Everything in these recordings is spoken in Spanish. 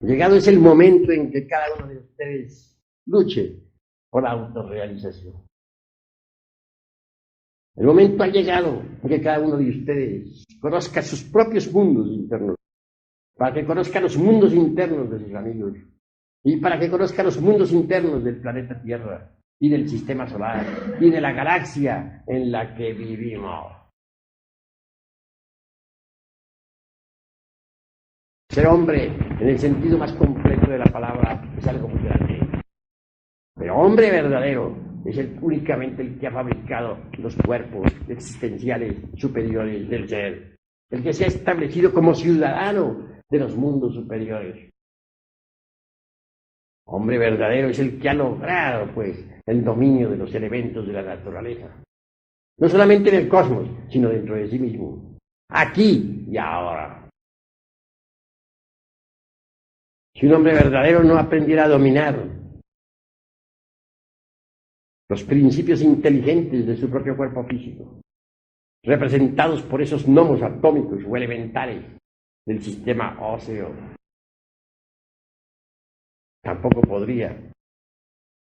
Llegado es el momento en que cada uno de ustedes luche por la autorrealización. El momento ha llegado en que cada uno de ustedes conozca sus propios mundos internos, para que conozca los mundos internos de sus amigos y para que conozca los mundos internos del planeta Tierra y del sistema solar y de la galaxia en la que vivimos. Ser hombre, en el sentido más completo de la palabra, es algo muy grande. Pero hombre verdadero es únicamente el que ha fabricado los cuerpos existenciales superiores del ser, el que se ha establecido como ciudadano de los mundos superiores. Hombre verdadero es el que ha logrado, pues, el dominio de los elementos de la naturaleza. No solamente en el cosmos, sino dentro de sí mismo. Aquí y ahora. Si un hombre verdadero no aprendiera a dominar los principios inteligentes de su propio cuerpo físico, representados por esos gnomos atómicos o elementales del sistema óseo, tampoco podría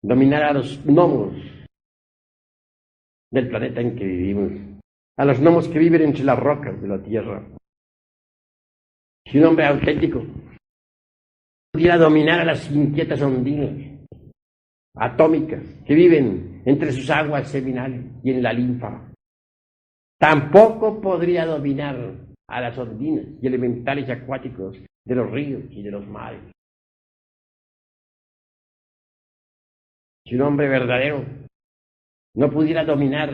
dominar a los gnomos del planeta en que vivimos, a los gnomos que viven entre las rocas de la Tierra. Si un hombre auténtico pudiera dominar a las inquietas ondinas atómicas que viven entre sus aguas seminales y en la linfa, tampoco podría dominar a las ondinas y elementales acuáticos de los ríos y de los mares. Si un hombre verdadero no pudiera dominar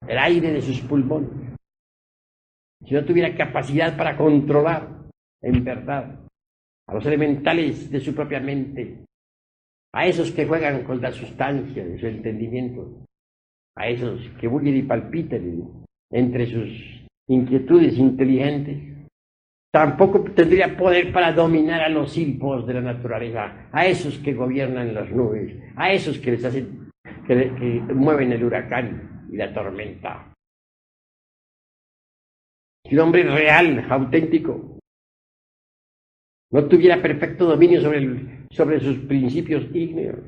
el aire de sus pulmones, si no tuviera capacidad para controlar en verdad a los elementales de su propia mente, a esos que juegan con la sustancia de su entendimiento, a esos que bullen y palpitan entre sus inquietudes inteligentes, tampoco tendría poder para dominar a los silfos de la naturaleza, a esos que gobiernan las nubes, a esos que les hacen, que mueven el huracán y la tormenta. Si un hombre real, auténtico, no tuviera perfecto dominio sobre sus principios ígneos,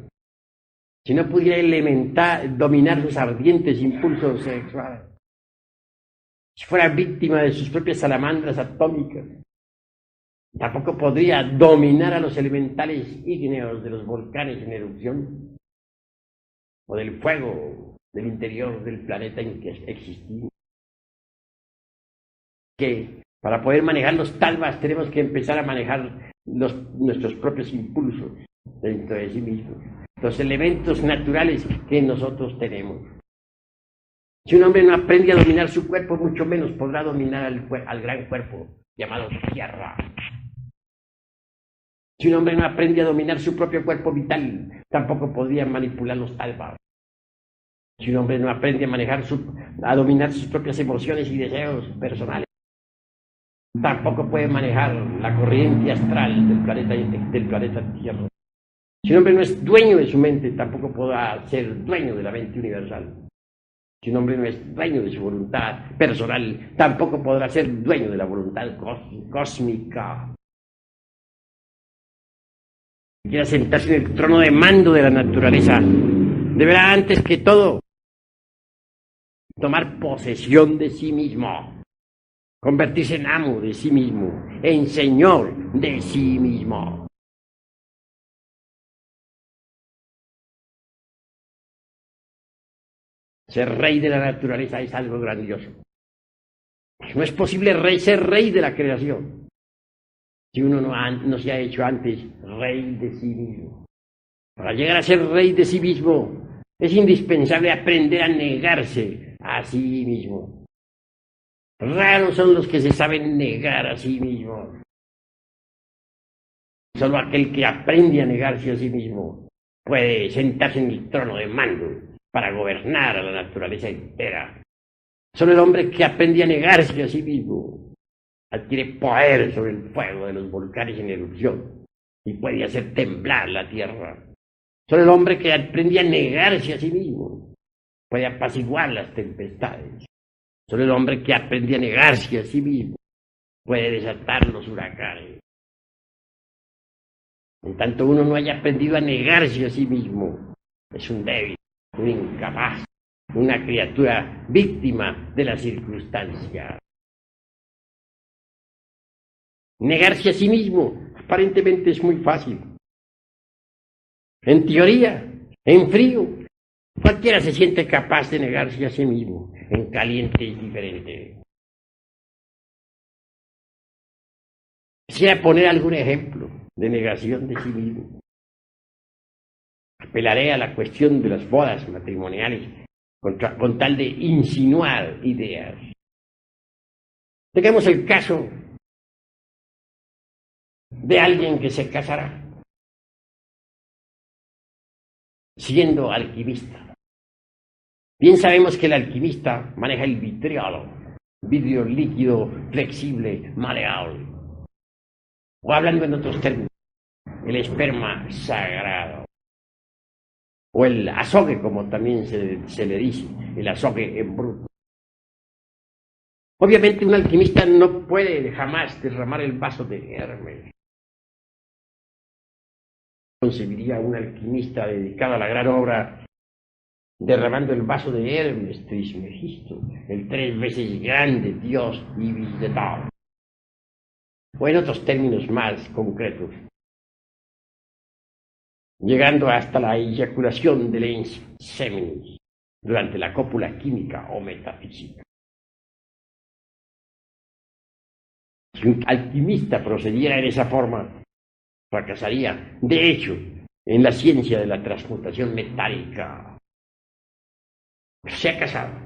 si no pudiera dominar sus ardientes impulsos sexuales, si fuera víctima de sus propias salamandras atómicas, tampoco podría dominar a los elementales ígneos de los volcanes en erupción o del fuego del interior del planeta en que existimos. Que para poder manejar los talvas tenemos que empezar a manejar nuestros propios impulsos dentro de sí mismos, los elementos naturales que nosotros tenemos. Si un hombre no aprende a dominar su cuerpo, mucho menos podrá dominar al gran cuerpo llamado Tierra. Si un hombre no aprende a dominar su propio cuerpo vital, tampoco podría manipular los talvas. Si un hombre no aprende a dominar sus propias emociones y deseos personales, tampoco puede manejar la corriente astral del planeta Tierra. Si un hombre no es dueño de su mente, tampoco podrá ser dueño de la mente universal. Si un hombre no es dueño de su voluntad personal, tampoco podrá ser dueño de la voluntad cósmica. Si quiere sentarse en el trono de mando de la naturaleza, deberá antes que todo tomar posesión de sí mismo, convertirse en amo de sí mismo, en señor de sí mismo. Ser rey de la naturaleza es algo grandioso. No es posible ser rey de la creación si uno no se ha hecho antes rey de sí mismo. Para llegar a ser rey de sí mismo es indispensable aprender a negarse a sí mismo. Raros son los que se saben negar a sí mismos. Solo aquel que aprende a negarse a sí mismo puede sentarse en el trono de mando para gobernar a la naturaleza entera. Solo el hombre que aprende a negarse a sí mismo adquiere poder sobre el fuego de los volcanes en erupción y puede hacer temblar la tierra. Solo el hombre que aprende a negarse a sí mismo puede apaciguar las tempestades. Solo el hombre que aprende a negarse a sí mismo puede desatar los huracanes. En tanto uno no haya aprendido a negarse a sí mismo, es un débil, un incapaz, una criatura víctima de la circunstancia. Negarse a sí mismo aparentemente es muy fácil. En teoría, en frío, cualquiera se siente capaz de negarse a sí mismo. En caliente es diferente. Quisiera poner algún ejemplo de negación de sí mismo. Apelaré a la cuestión de las bodas matrimoniales con tal de insinuar ideas. Tengamos el caso de alguien que se casará siendo alquimista. Bien sabemos que el alquimista maneja el vitriolo, vidrio líquido, flexible, maleable. O hablando en otros términos, el esperma sagrado. O el azogue, como también se le dice, el azogue en bruto. Obviamente un alquimista no puede jamás derramar el vaso de Hermes. Concebiría un alquimista dedicado a la gran obra derramando el vaso de Hermes Trismegisto, el 3 veces grande dios Ibis de Tao. O en otros términos más concretos, llegando hasta la eyaculación del inseminis durante la cópula química o metafísica. Si un alquimista procediera en esa forma, fracasaría, de hecho, en la ciencia de la transmutación metálica. Se ha casado.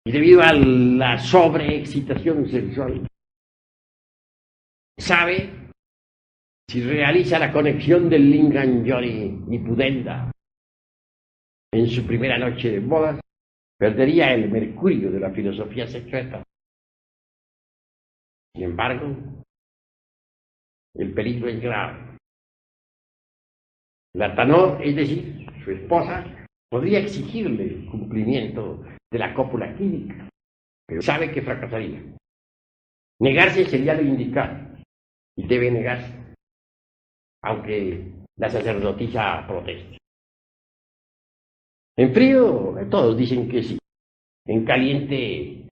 Y debido a la sobreexcitación sexual, sabe si realiza la conexión del Lingam Yoni y Pudenda en su primera noche de bodas, perdería el mercurio de la filosofía secreta. Sin embargo, el peligro es grave. La Tanor, es decir, su esposa, podría exigirle el cumplimiento de la cópula química, pero sabe que fracasaría. Negarse sería lo indicado, y debe negarse, aunque la sacerdotisa proteste. En frío, todos dicen que sí. En caliente,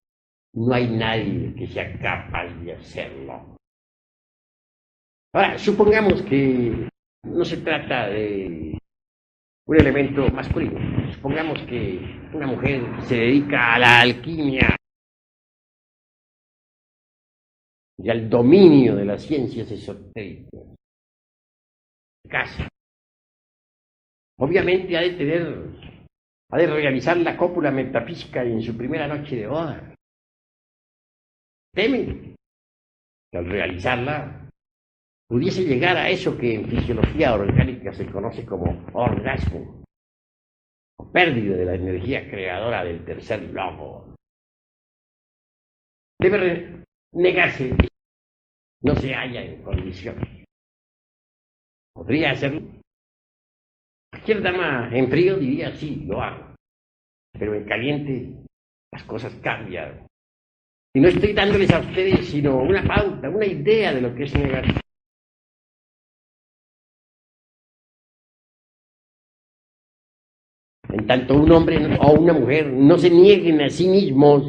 no hay nadie que sea capaz de hacerlo. Ahora, supongamos que no se trata de un elemento masculino. Supongamos que una mujer se dedica a la alquimia y al dominio de las ciencias esotéricas. Casa. Obviamente ha de realizar la cópula metafísica en su primera noche de boda. Teme que al realizarla pudiese llegar a eso que en fisiología orgánica se conoce como orgasmo, o pérdida de la energía creadora del tercer logo. Debe negarse, no se halla en condiciones. ¿Podría hacerlo? Cualquier dama en frío diría sí, lo hago, pero en caliente las cosas cambian. Y no estoy dándoles a ustedes sino una pauta, una idea de lo que es negarse. En tanto un hombre o una mujer no se nieguen a sí mismos,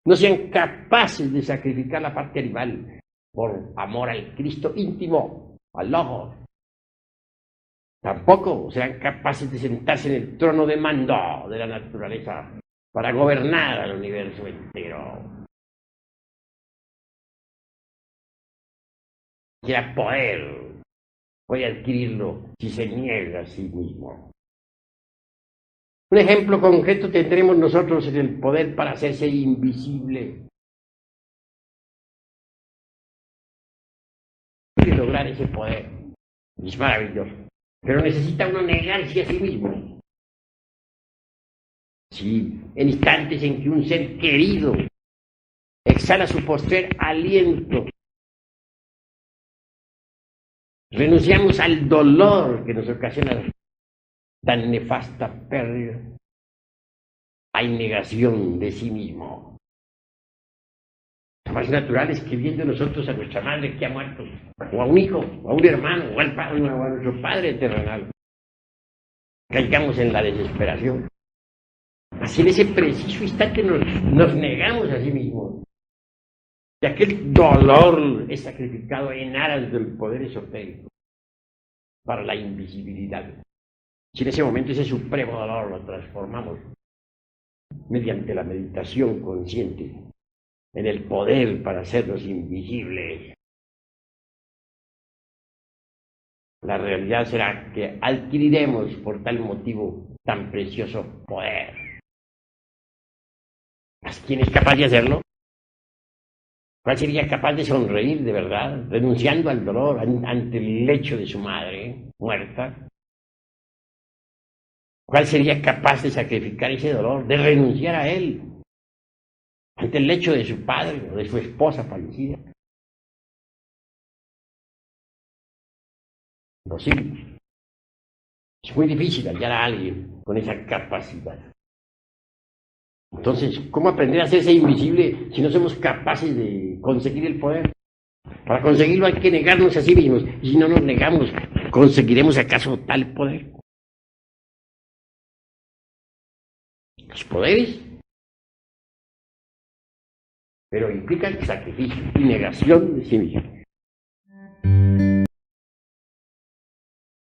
no sean capaces de sacrificar la parte animal por amor al Cristo íntimo, al Logos. Tampoco sean capaces de sentarse en el trono de mando de la naturaleza para gobernar al universo entero. Quiera poder, puede adquirirlo si se niega a sí mismo. Un ejemplo concreto tendremos nosotros en el poder para hacerse invisible. Puede lograr ese poder. Es maravilloso. Pero necesita uno negarse a sí mismo. Sí, en instantes en que un ser querido exhala su postrer aliento, renunciamos al dolor que nos ocasiona tan nefasta pérdida. Hay negación de sí mismo. Lo más natural es que viendo nosotros a nuestra madre que ha muerto, o a un hijo, o a un hermano, o al padre, o a nuestro padre terrenal, caigamos en la desesperación. Así en ese preciso instante nos negamos a sí mismos. Y aquel dolor es sacrificado en aras del poder esotérico para la invisibilidad. Si en ese momento ese supremo dolor lo transformamos mediante la meditación consciente en el poder para hacernos invisibles, la realidad será que adquiriremos por tal motivo tan precioso poder. ¿Quién es capaz de hacerlo? ¿Cuál sería capaz de sonreír de verdad, renunciando al dolor ante el lecho de su madre muerta? ¿Cuál sería capaz de sacrificar ese dolor, de renunciar a él ante el lecho de su padre o de su esposa fallecida? Imposible. Es muy difícil hallar a alguien con esa capacidad. Entonces, ¿cómo aprender a hacerse invisible si no somos capaces de conseguir el poder? Para conseguirlo hay que negarnos a sí mismos. Y si no nos negamos, ¿conseguiremos acaso tal poder? Los poderes, pero implican sacrificio y negación de sí mismo.